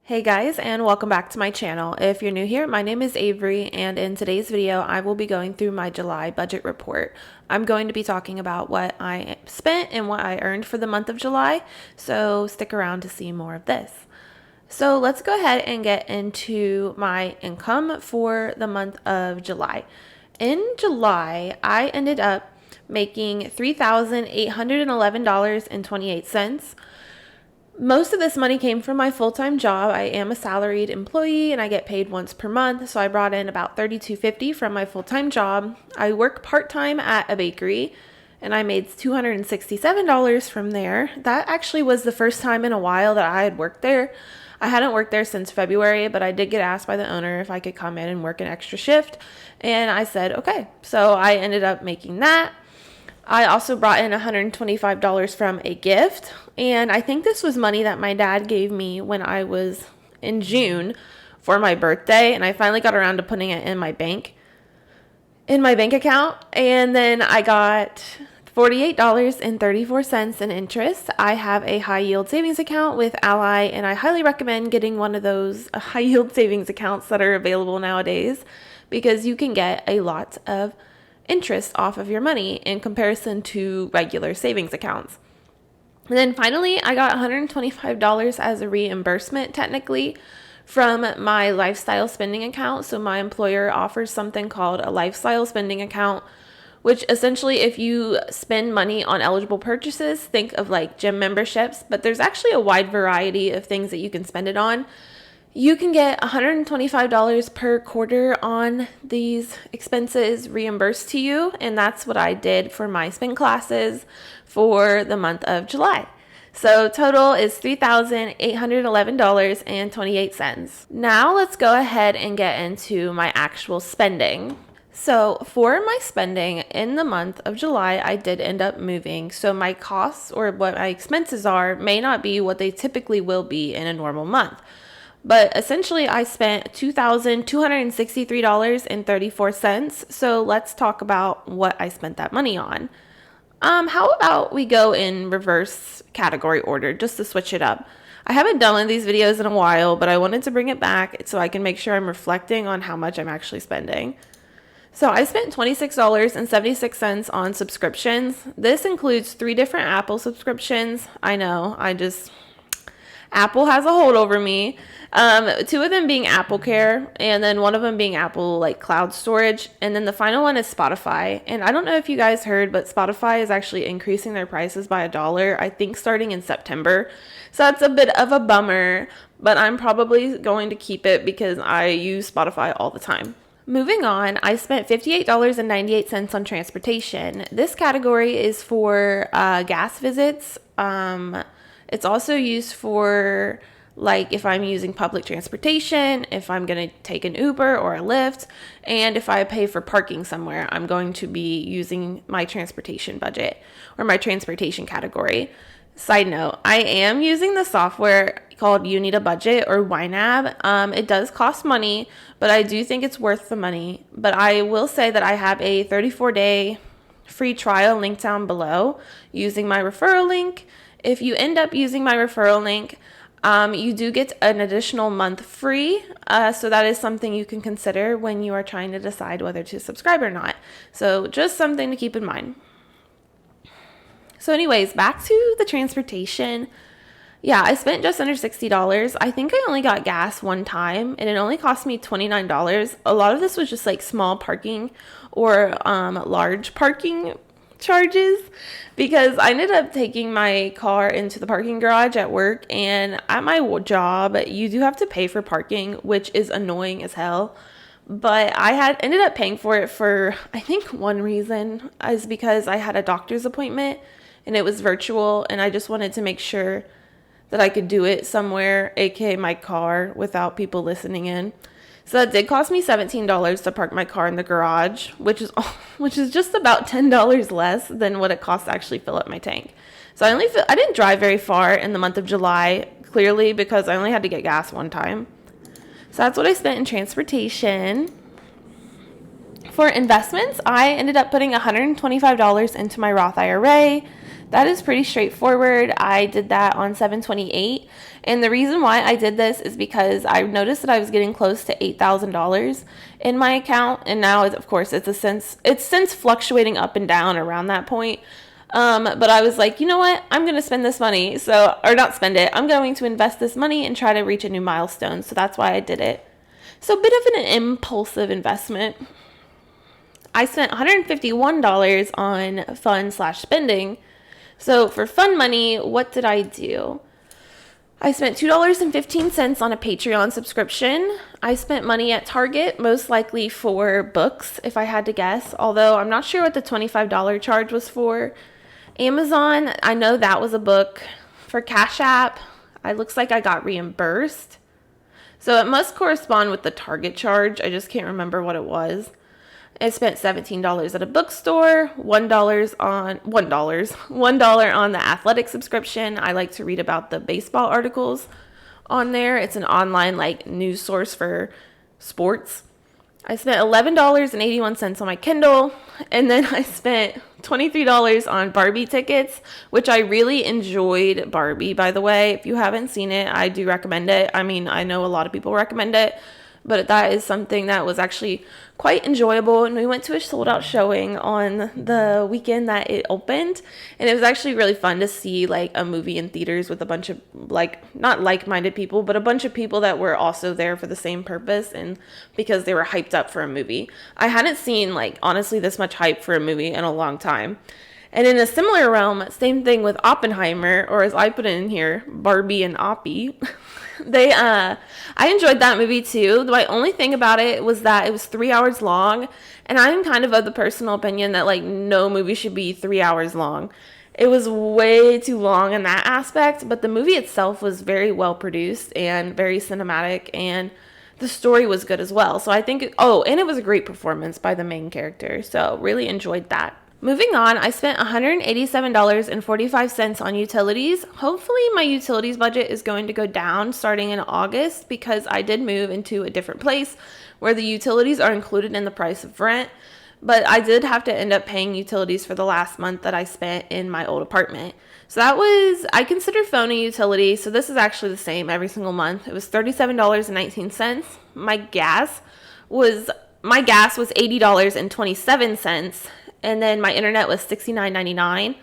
Hey guys, and welcome back to my channel. If you're new here, my name is Avery, and in today's video I will be going through my July budget report. I'm going to be talking about what I spent and what I earned for the month of July, so stick around to see more of this. So let's go ahead and get into my income for the month of July. In July, I ended up making $3,811.28. Most of this money came from my full-time job. I am a salaried employee and I get paid once per month, so I brought in about $32.50 from my full-time job. I work part-time at a bakery and I made $267 from there. That actually was the first time in a while that I had worked there. I hadn't worked there since February, but I did get asked by the owner if I could come in and work an extra shift, and I said okay. So I ended up making that. I also brought in $125 from a gift, and I think this was money that my dad gave me when I was in June for my birthday, and I finally got around to putting it in my bank account, and then I got $48.34 in interest. I have a high yield savings account with Ally, and I highly recommend getting one of those high yield savings accounts that are available nowadays because you can get a lot of interest off of your money in comparison to regular savings accounts. And then finally, I got $125 as a reimbursement technically from my lifestyle spending account. So my employer offers something called a lifestyle spending account, which essentially if you spend money on eligible purchases, think of like gym memberships, but there's actually a wide variety of things that you can spend it on. You can get $125 per quarter on these expenses reimbursed to you, and that's what I did for my spin classes for the month of July. So total is $3,811.28. Now let's go ahead and get into my actual spending. So for my spending in the month of July, I did end up moving. So my costs or what my expenses are may not be what they typically will be in a normal month. But essentially, I spent $2,263.34. So let's talk about what I spent that money on. How about we go in reverse category order just to switch it up? I haven't done one of these videos in a while, but I wanted to bring it back so I can make sure I'm reflecting on how much I'm actually spending. So I spent $26.76 on subscriptions. This includes 3 different Apple subscriptions. I know, Apple has a hold over me. 2 of them being Apple Care, and then one of them being Apple like cloud storage, and then the final one is Spotify. And I don't know if you guys heard, but Spotify is actually increasing their prices by $1, I think starting in September. So that's a bit of a bummer, but I'm probably going to keep it because I use Spotify all the time. Moving on, I spent $58.98 on transportation. This category is for gas visits. It's also used for like if I'm using public transportation, if I'm going to take an Uber or a Lyft, and if I pay for parking somewhere, I'm going to be using my transportation budget or my transportation category. Side note, I am using the software called YNAB or YNAB. It does cost money, but I do think it's worth the money. But I will say that I have a 34-day free trial linked down below using my referral link. If you end up using my referral link, you do get an additional month free. So that is something you can consider when you are trying to decide whether to subscribe or not. So just something to keep in mind. So anyways, back to the transportation. Yeah, I spent just under $60. I think I only got gas one time and it only cost me $29. A lot of this was just like small parking or large parking charges because I ended up taking my car into the parking garage at work, and at my job you do have to pay for parking, which is annoying as hell. But I had ended up paying for it for, I think one reason is because I had a doctor's appointment and it was virtual, and I just wanted to make sure that I could do it somewhere, aka my car, without people listening in. So that did cost me $17 to park my car in the garage, which is just about $10 less than what it costs to actually fill up my tank. So I didn't drive very far in the month of July, clearly because I only had to get gas one time. So that's what I spent in transportation. For investments, I ended up putting $125 into my Roth IRA. That is pretty straightforward. I did that on 7/28, and the reason why I did this is because I noticed that I was getting close to $8,000 in my account, and now, of course, it's since fluctuating up and down around that point. But I was like, you know what? I'm going to spend this money. Or not spend it. I'm going to invest this money and try to reach a new milestone. So that's why I did it. So a bit of an impulsive investment. I spent $151 on fun/spending. So for fun money, what did I do? I spent $2.15 on a Patreon subscription. I spent money at Target, most likely for books, if I had to guess, although I'm not sure what the $25 charge was for. Amazon, I know that was a book. For Cash App, it looks like I got reimbursed. So it must correspond with the Target charge. I just can't remember what it was. I spent $17 at a bookstore, $1 on the athletic subscription. I like to read about the baseball articles on there. It's an online news source for sports. I spent $11.81 on my Kindle, and then I spent $23 on Barbie tickets, which I really enjoyed Barbie, by the way. If you haven't seen it, I do recommend it. I mean, I know a lot of people recommend it, but that is something that was actually quite enjoyable. And we went to a sold-out showing on the weekend that it opened, and it was actually really fun to see a movie in theaters with a bunch of not like-minded people, but a bunch of people that were also there for the same purpose and because they were hyped up for a movie. I hadn't seen honestly this much hype for a movie in a long time. And in a similar realm, same thing with Oppenheimer, or as I put it in here, Barbie and Oppie. I enjoyed that movie too. My only thing about it was that it was 3 hours long, and I'm kind of the personal opinion that no movie should be 3 hours long. It was way too long in that aspect, but the movie itself was very well produced and very cinematic, and the story was good as well. So I think, and it was a great performance by the main character. So really enjoyed that. Moving on, I spent $187.45 on utilities. Hopefully my utilities budget is going to go down starting in August because I did move into a different place where the utilities are included in the price of rent. But I did have to end up paying utilities for the last month that I spent in my old apartment. So I consider phone a utility. So this is actually the same every single month. It was $37.19. My gas was $80.27. And then my internet was $69.99.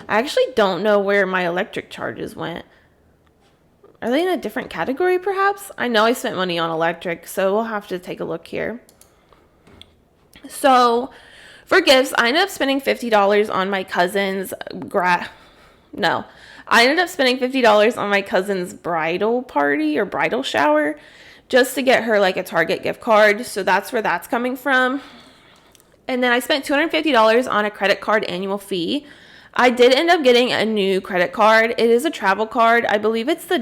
I actually don't know where my electric charges went. Are they in a different category, perhaps? I know I spent money on electric, so we'll have to take a look here. So, for gifts, I ended up spending $50 on my cousin's I ended up spending $50 on my cousin's bridal party or bridal shower just to get her a Target gift card. So that's where that's coming from. And then I spent $250 on a credit card annual fee. I did end up getting a new credit card. It is a travel card. I believe it's the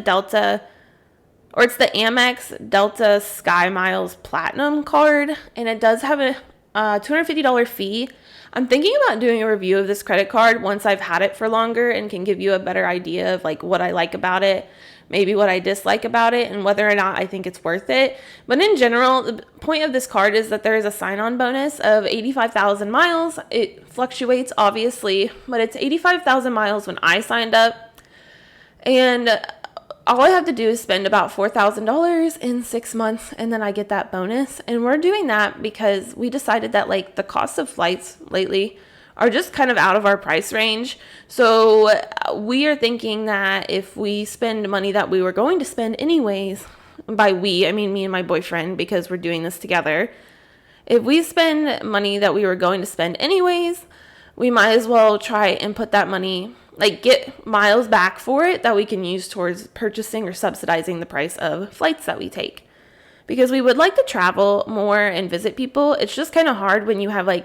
Amex Delta SkyMiles Platinum card. And it does have a $250 fee. I'm thinking about doing a review of this credit card once I've had it for longer and can give you a better idea of what I like about it, maybe what I dislike about it, and whether or not I think it's worth it. But in general, the point of this card is that there is a sign-on bonus of 85,000 miles. It fluctuates, obviously, but it's 85,000 miles when I signed up. And all I have to do is spend about $4,000 in 6 months, and then I get that bonus. And we're doing that because we decided that the cost of flights lately are just kind of out of our price range. So we are thinking that if we spend money that we were going to spend anyways, by we, I mean me and my boyfriend, because we're doing this together. If we spend money that we were going to spend anyways, we might as well try and put that money, get miles back for it that we can use towards purchasing or subsidizing the price of flights that we take. Because we would like to travel more and visit people. It's just kind of hard when you have a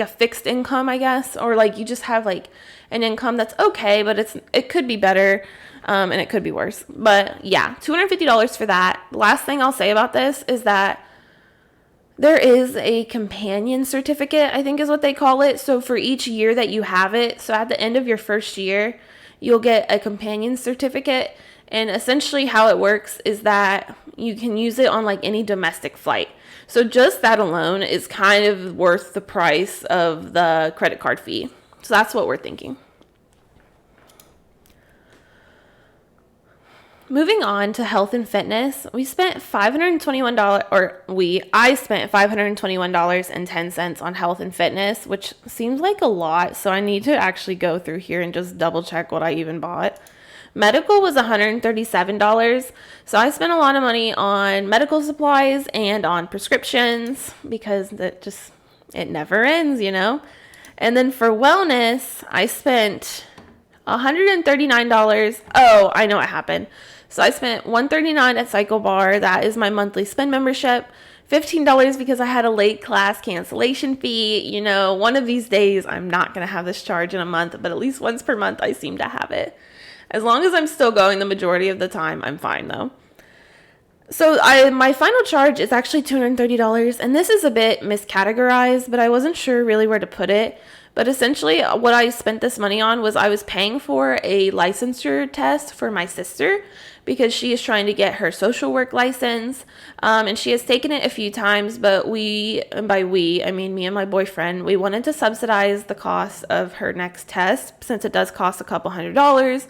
fixed income, I guess, or you just have an income that's okay, but it could be better, and it could be worse. But yeah, $250 for that. The last thing I'll say about this is that there is a companion certificate, I think is what they call it. So for each year that you have it, so at the end of your first year, you'll get a companion certificate. And essentially how it works is that you can use it on any domestic flight. So just that alone is kind of worth the price of the credit card fee. So that's what we're thinking. Moving on to health and fitness, we spent $521, I spent $521.10 on health and fitness, which seems like a lot. So I need to actually go through here and just double check what I even bought. Medical was $137. So I spent a lot of money on medical supplies and on prescriptions because it never ends, you know? And then for wellness, I spent $139. Oh, I know what happened. So I spent $139 at Cycle Bar. That is my monthly spend membership. $15 because I had a late class cancellation fee. You know, one of these days I'm not going to have this charge in a month, but at least once per month I seem to have it. As long as I'm still going the majority of the time, I'm fine though. So my final charge is actually $230, and this is a bit miscategorized, but I wasn't sure really where to put it. But essentially what I spent this money on was I was paying for a licensure test for my sister because she is trying to get her social work license. And she has taken it a few times, but and by we, I mean me and my boyfriend, we wanted to subsidize the cost of her next test since it does cost a couple $100s.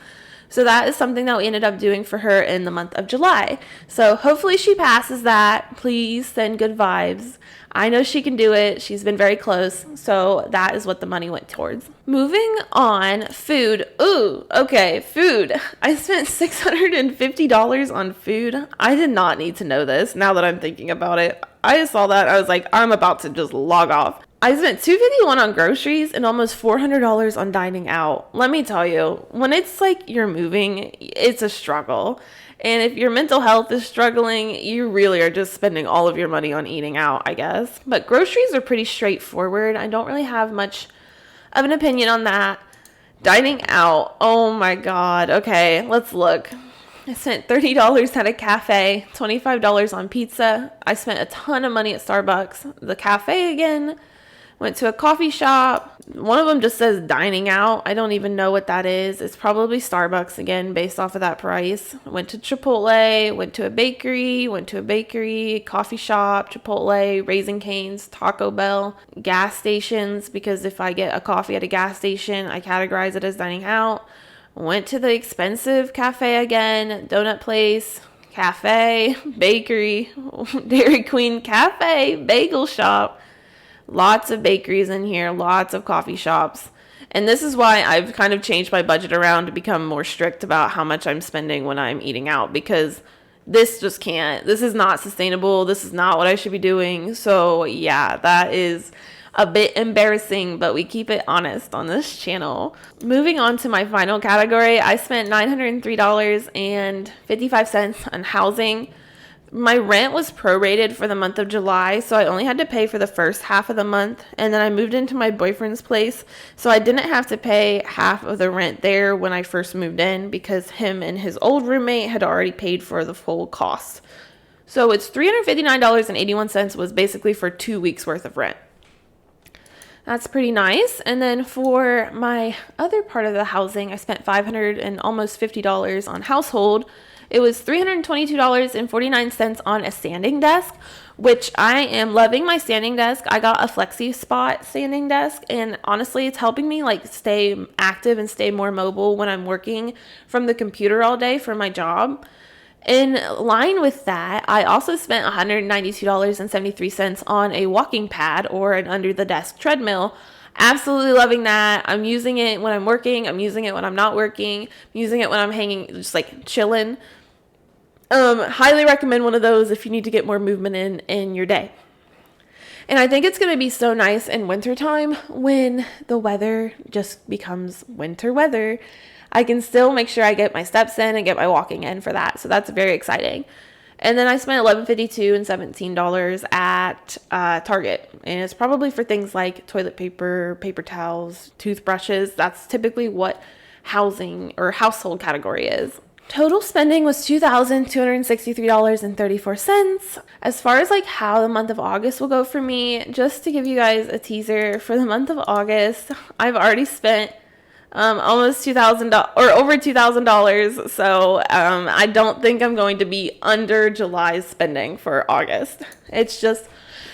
So that is something that we ended up doing for her in the month of July. So hopefully she passes that. Please send good vibes. I know she can do it. She's been very close. So that is what the money went towards. Moving on, food. Ooh, okay, food. I spent $650 on food. I did not need to know this now that I'm thinking about it. I just saw that. I was like, I'm about to just log off. I spent $251 on groceries and almost $400 on dining out. Let me tell you, when it's like you're moving, it's a struggle. And if your mental health is struggling, you really are just spending all of your money on eating out, I guess. But groceries are pretty straightforward. I don't really have much of an opinion on that. Dining out, oh my God. Okay, let's look. I spent $30 at a cafe, $25 on pizza. I spent a ton of money at Starbucks. The cafe again. Went to a coffee shop. One of them just says dining out. I don't even know what that is. It's probably Starbucks again, based off of that price. Went to Chipotle, went to a bakery, coffee shop, Chipotle, Raising Cane's, Taco Bell, gas stations, because if I get a coffee at a gas station, I categorize it as dining out. Went to the expensive cafe again, donut place, cafe, bakery, Dairy Queen, cafe, bagel shop. Lots of bakeries in here, lots of coffee shops. And this is why I've kind of changed my budget around to become more strict about how much I'm spending when I'm eating out, because this is not sustainable. This is not what I should be doing. So yeah, that is a bit embarrassing, but we keep it honest on this channel. Moving on to my final category, I spent $903.55 on housing. My rent was prorated for the month of July, so I only had to pay for the first half of the month, and then I moved into my boyfriend's place, so I didn't have to pay half of the rent there when I first moved in because him and his old roommate had already paid for the full cost. So it's $359.81 was basically for 2 weeks worth of rent. That's pretty nice. And then for my other part of the housing, I spent $500 and almost $50 on household. It was $322.49 on a standing desk, which I am loving my standing desk. I got a Flexi Spot standing desk, and honestly, it's helping me like stay active and stay more mobile when I'm working from the computer all day for my job. In line with that, I also spent $192.73 on a walking pad or an under the desk treadmill. Absolutely loving that. I'm using it when I'm working. I'm using it when I'm not working. I'm using it when I'm hanging, just like chilling. Highly recommend one of those if you need to get more movement in your day. And I think it's going to be so nice in wintertime when the weather just becomes winter weather. I can still make sure I get my steps in and get my walking in for that. So that's very exciting. And then I spent $11.52 and $17 at Target. And it's probably for things like toilet paper, paper towels, toothbrushes. That's typically what housing or household category is. Total spending was $2,263.34. As far as like how the month of August will go for me, just to give you guys a teaser, for the month of August, I've already spent almost $2,000 or over $2,000. So I don't think I'm going to be under July's spending for August. It's just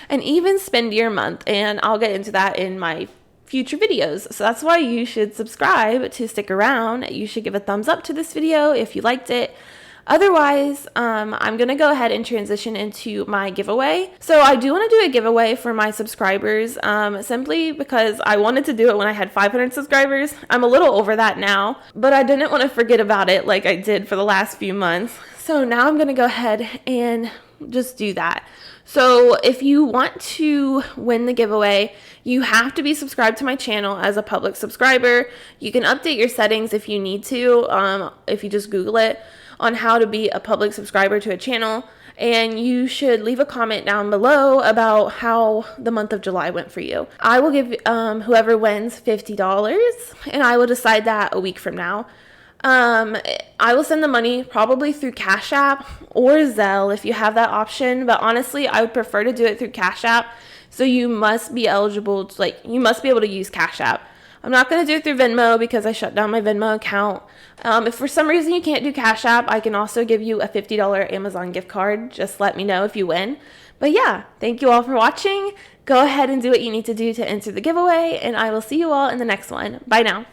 an even spendier month, and I'll get into that in my future videos. So that's why you should subscribe to stick around. You should give a thumbs up to this video if you liked it. Otherwise, I'm going to go ahead and transition into my giveaway. So I do want to do a giveaway for my subscribers, simply because I wanted to do it when I had 500 subscribers. I'm a little over that now, but I didn't want to forget about it like I did for the last few months. So now I'm going to go ahead and just do that. So if you want to win the giveaway, you have to be subscribed to my channel as a public subscriber. You can update your settings if you need to, if you just Google it, on how to be a public subscriber to a channel. And you should leave a comment down below about how the month of July went for you. I will give whoever wins $50, and I will decide that a week from now. I will send the money probably through Cash App or Zelle if you have that option, but honestly, I would prefer to do it through Cash App. So you must be eligible to, you must be able to use Cash App. I'm not going to do it through Venmo because I shut down my Venmo account. If for some reason you can't do Cash App, I can also give you a $50 Amazon gift card. Just let me know if you win. But yeah, thank you all for watching. Go ahead and do what you need to do to enter the giveaway, and I will see you all in the next one. Bye now.